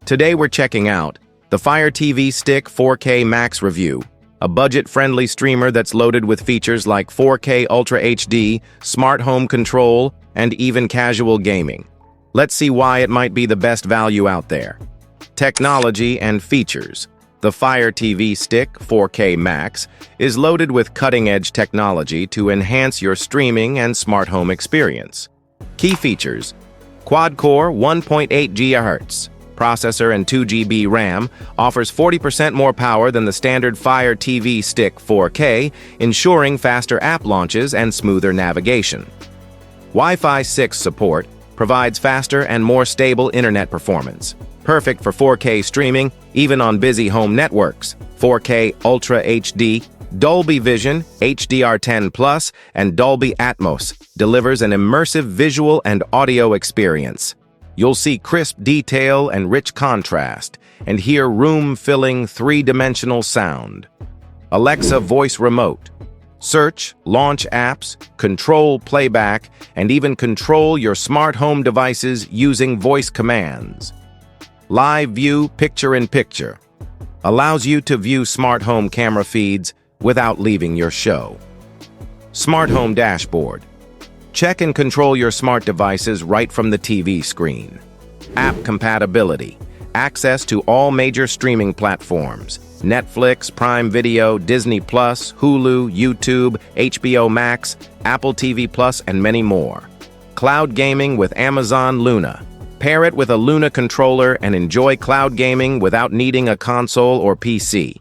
Today we're checking out the Fire TV Stick 4K Max Review, a budget-friendly streamer that's loaded with features like 4K Ultra HD, smart home control, and even casual gaming. Let's see why it might be the best value out there. Technology and features. The Fire TV Stick 4K Max is loaded with cutting-edge technology to enhance your streaming and smart home experience. Key features: quad-core 1.8 GHz processor and 2 GB RAM, offers 40% more power than the standard Fire TV Stick 4K, ensuring faster app launches and smoother navigation. Wi-Fi 6 support provides faster and more stable internet performance, perfect for 4K streaming even on busy home networks. 4K Ultra HD, Dolby Vision, HDR10+, and Dolby Atmos delivers an immersive visual and audio experience. You'll see crisp detail and rich contrast, and hear room-filling three-dimensional sound. Alexa Voice Remote. Search, launch apps, control playback, and even control your smart home devices using voice commands. Live View Picture-in-Picture. Allows you to view smart home camera feeds without leaving your show. Smart Home Dashboard. Check and control your smart devices right from the TV screen. App compatibility. Access to all major streaming platforms: Netflix, Prime Video, Disney+, Hulu, YouTube, HBO Max, Apple TV+, and many more. Cloud gaming with Amazon Luna. Pair it with a Luna controller and enjoy cloud gaming without needing a console or PC.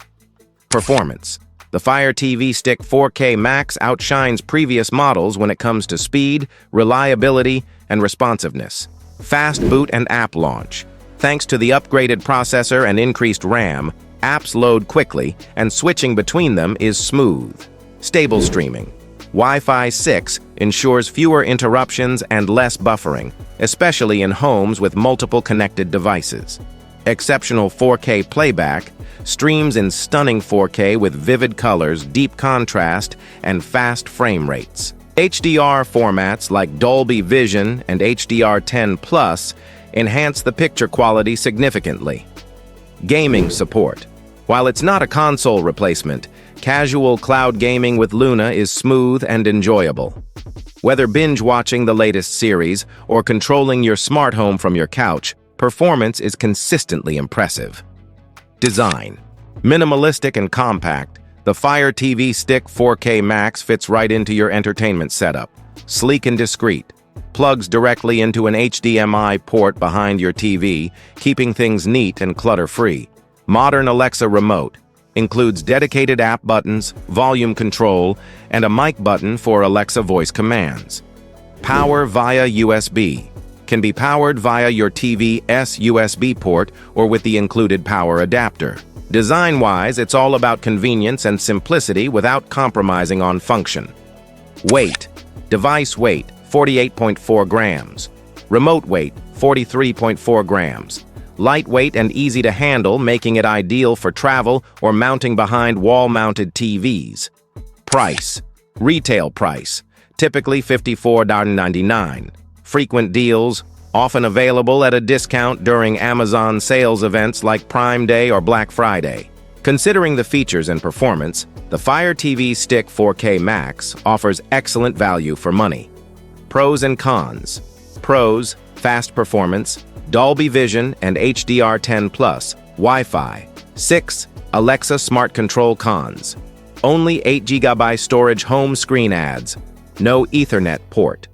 Performance. The Fire TV Stick 4K Max outshines previous models when it comes to speed, reliability, and responsiveness. Fast boot and app launch. Thanks to the upgraded processor and increased RAM, apps load quickly, and switching between them is smooth. Stable streaming. Wi-Fi 6 ensures fewer interruptions and less buffering, especially in homes with multiple connected devices. Exceptional 4K playback. Streams in stunning 4K with vivid colors, deep contrast, and fast frame rates. HDR formats like Dolby Vision and HDR10+ enhance the picture quality significantly. Gaming support. While it's not a console replacement, casual cloud gaming with Luna is smooth and enjoyable. Whether binge-watching the latest series or controlling your smart home from your couch, performance is consistently impressive. Design. Minimalistic and compact, the Fire TV Stick 4K Max fits right into your entertainment setup. Sleek and discreet. Plugs directly into an HDMI port behind your TV, keeping things neat and clutter-free. Modern Alexa remote. Includes dedicated app buttons, volume control, and a mic button for Alexa voice commands. Power via USB. Can be powered via your TV's USB port or with the included power adapter. Design-wise, it's all about convenience and simplicity without compromising on function. Weight. Device weight, 48.4 grams. Remote weight, 43.4 grams. Lightweight and easy to handle, making it ideal for travel or mounting behind wall-mounted TVs. Price. Retail price, typically $54.99. Frequent deals, often available at a discount during Amazon sales events like Prime Day or Black Friday. Considering the features and performance, the Fire TV Stick 4K Max offers excellent value for money. Pros and cons. Pros: fast performance, Dolby Vision and HDR10+, Wi-Fi 6, Alexa Smart Control. Cons: only 8 GB storage home screen adds, no Ethernet port.